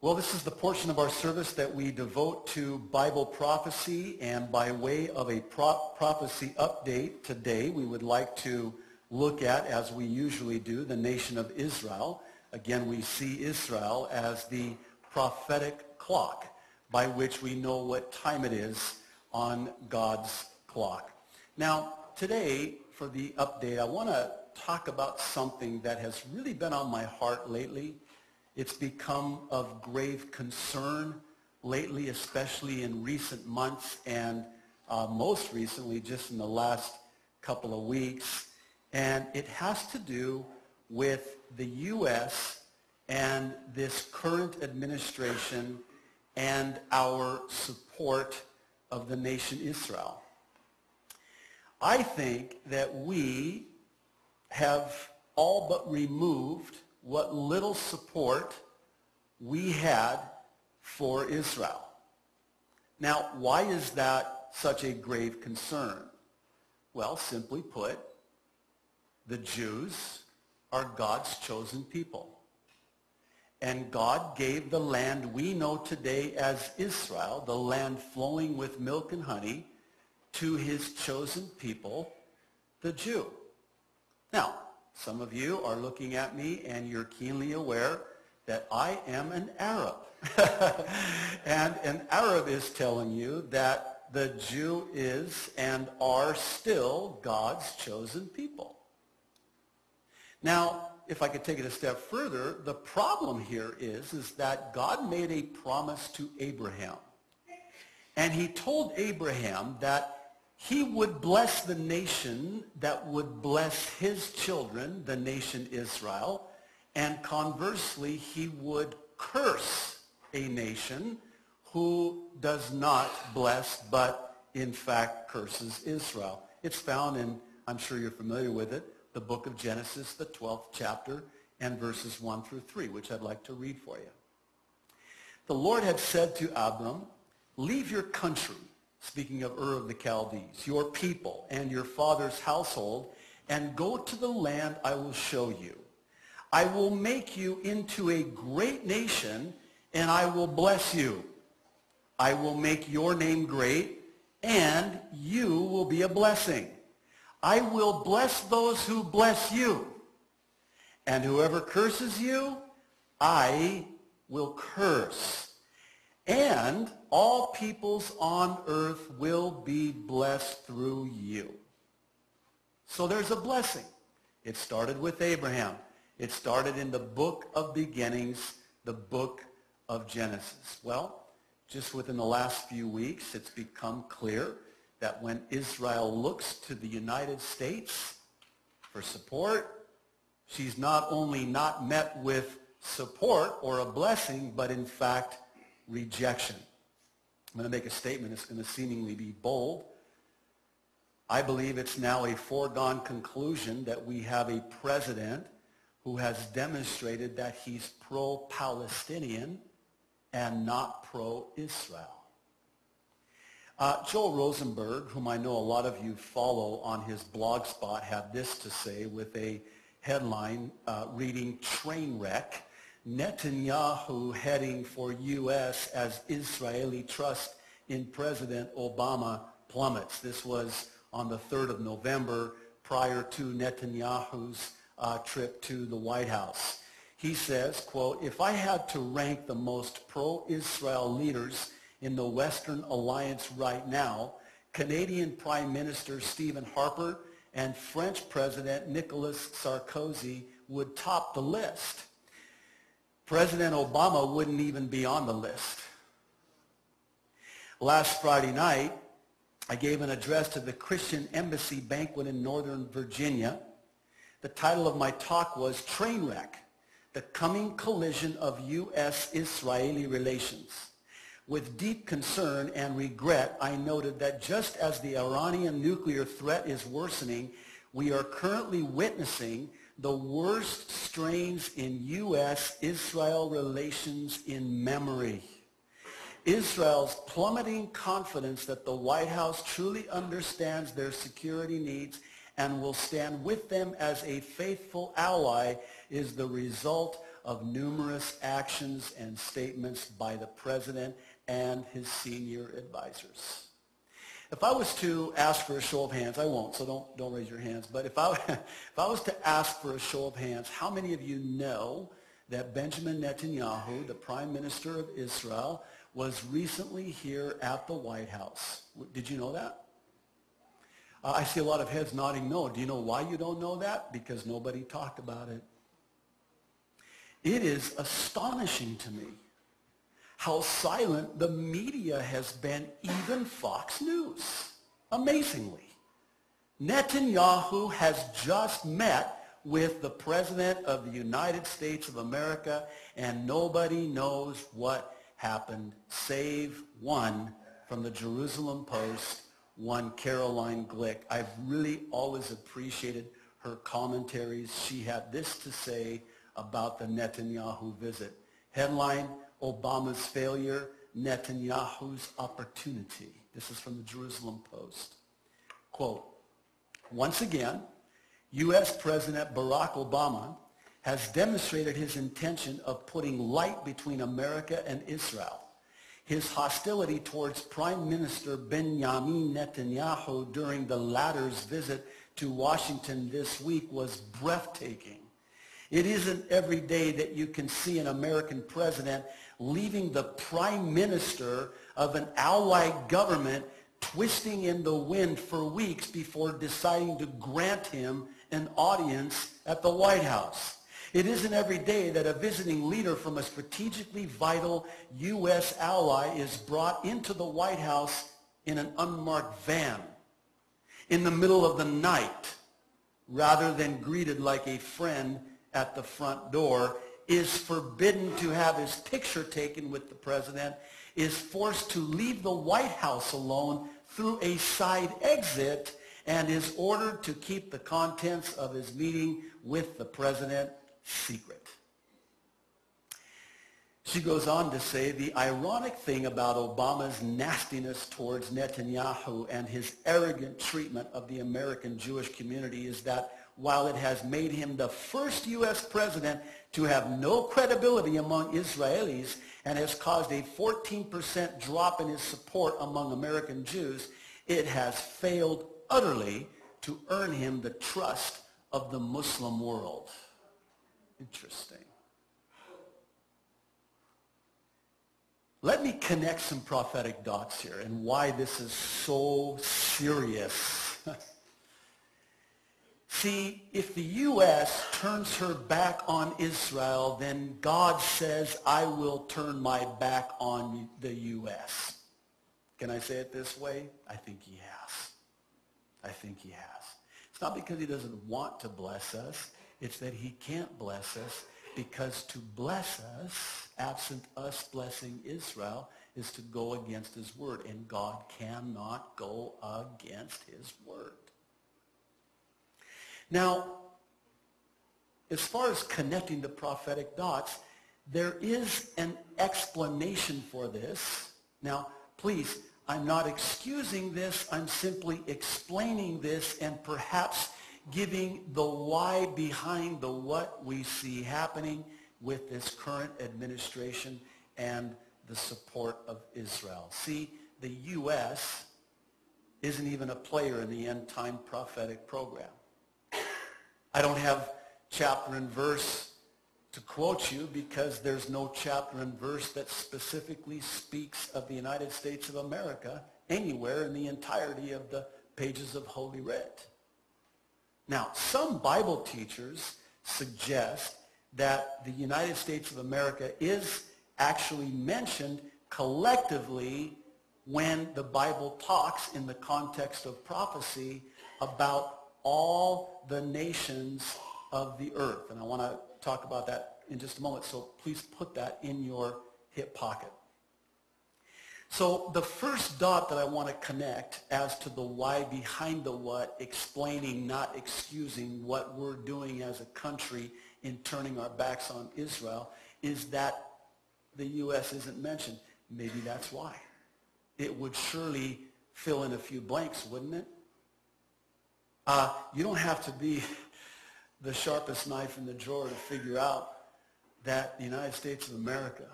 Well, this is the portion of our service that we devote to Bible prophecy, and by way of a prophecy update today, we would like to look at, as we usually do, the nation of Israel. Again, we see Israel as the prophetic clock by which we know what time it is on God's clock. Now, today, for the update, I want to talk about something that has really been on my heart lately. It's become of grave concern lately, especially in recent months and most recently just in the last couple of weeks. And it has to do with the U.S. and this current administration and our support of the nation Israel. I think that we have all but removed what little support we had for Israel. Now, why is that such a grave concern? Well, simply put, the Jews are God's chosen people. And God gave the land we know today as Israel, the land flowing with milk and honey, to his chosen people, the Jew. Now, some of you are looking at me and you're keenly aware that I am an Arab. And an Arab is telling you that the Jew is and are still God's chosen people. Now, if I could take it a step further, the problem here is that God made a promise to Abraham. And he told Abraham that he would bless the nation that would bless his children, the nation Israel, and conversely, he would curse a nation who does not bless, but in fact curses Israel. It's found in, I'm sure you're familiar with it, the book of Genesis, the 12th chapter, and verses 1 through 3, which I'd like to read for you. The Lord had said to Abram, "Leave your country," speaking of Ur of the Chaldees, "your people and your father's household, and go to the land I will show you. I will make you into a great nation, and I will bless you. I will make your name great, and you will be a blessing. I will bless those who bless you, and whoever curses you, I will curse. And all peoples on earth will be blessed through you." So there's a blessing. It started with Abraham. It started in the book of beginnings, the book of Genesis. Well, just within the last few weeks, it's become clear that when Israel looks to the United States for support, she's not only not met with support or a blessing, but in fact, rejection. I'm going to make a statement that's going to seemingly be bold. I believe it's now a foregone conclusion that we have a president who has demonstrated that he's pro-Palestinian and not pro-Israel. Joel Rosenberg, whom I know a lot of you follow on his blog spot, had this to say with a headline reading, "Train Wreck, Netanyahu heading for U.S. as Israeli trust in President Obama plummets." This was on the 3rd of November, prior to Netanyahu's trip to the White House. He says, quote, "If I had to rank the most pro-Israel leaders in the Western Alliance right now, Canadian Prime Minister Stephen Harper and French President Nicolas Sarkozy would top the list. President Obama wouldn't even be on the list." Last Friday night, I gave an address to the Christian Embassy banquet in Northern Virginia. The title of my talk was "Train Wreck, the Coming Collision of U.S.-Israeli Relations." With deep concern and regret, I noted that just as the Iranian nuclear threat is worsening, we are currently witnessing the worst strains in U.S.-Israel relations in memory. Israel's plummeting confidence that the White House truly understands their security needs and will stand with them as a faithful ally is the result of numerous actions and statements by the president and his senior advisors. If I was to ask for a show of hands, I won't, so don't raise your hands, but if I was to ask for a show of hands, how many of you know that Benjamin Netanyahu, the Prime Minister of Israel, was recently here at the White House? Did you know that? I see a lot of heads nodding no. Do you know why you don't know that? Because nobody talked about it. It is astonishing to me how silent the media has been, even Fox News. Amazingly. Netanyahu has just met with the President of the United States of America, and nobody knows what happened, save one from the Jerusalem Post, one Caroline Glick. I've really always appreciated her commentaries. She had this to say about the Netanyahu visit. Headline, Obama's failure, Netanyahu's opportunity. This is from the Jerusalem Post. Quote, once again, U.S. President Barack Obama has demonstrated his intention of putting light between America and Israel. His hostility towards Prime Minister Benjamin Netanyahu during the latter's visit to Washington this week was breathtaking. It isn't every day that you can see an American president leaving the prime minister of an allied government twisting in the wind for weeks before deciding to grant him an audience at the White House. It isn't every day that a visiting leader from a strategically vital U.S. ally is brought into the White House in an unmarked van in the middle of the night rather than greeted like a friend at the front door, is forbidden to have his picture taken with the president, is forced to leave the White House alone through a side exit, and is ordered to keep the contents of his meeting with the president secret. She goes on to say, the ironic thing about Obama's nastiness towards Netanyahu and his arrogant treatment of the American Jewish community is that while it has made him the first U.S. president to have no credibility among Israelis and has caused a 14% drop in his support among American Jews, it has failed utterly to earn him the trust of the Muslim world. Interesting. Let me connect some prophetic dots here and why this is so serious. See, if the U.S. turns her back on Israel, then God says, I will turn my back on the U.S. Can I say it this way? I think he has. I think he has. It's not because he doesn't want to bless us. It's that he can't bless us because to bless us, absent us blessing Israel, is to go against his word. And God cannot go against his word. Now, as far as connecting the prophetic dots, there is an explanation for this. Now, please, I'm not excusing this. I'm simply explaining this and perhaps giving the why behind the what we see happening with this current administration and the support of Israel. See, the U.S. isn't even a player in the end-time prophetic program. I don't have chapter and verse to quote you because there's no chapter and verse that specifically speaks of the United States of America anywhere in the entirety of the pages of Holy Writ. Now, some Bible teachers suggest that the United States of America is actually mentioned collectively when the Bible talks in the context of prophecy about all the nations of the earth. And I want to talk about that in just a moment, so please put that in your hip pocket. So the first dot that I want to connect as to the why behind the what, explaining, not excusing what we're doing as a country in turning our backs on Israel, is that the U.S. isn't mentioned. Maybe that's why. It would surely fill in a few blanks, wouldn't it? You don't have to be the sharpest knife in the drawer to figure out that the United States of America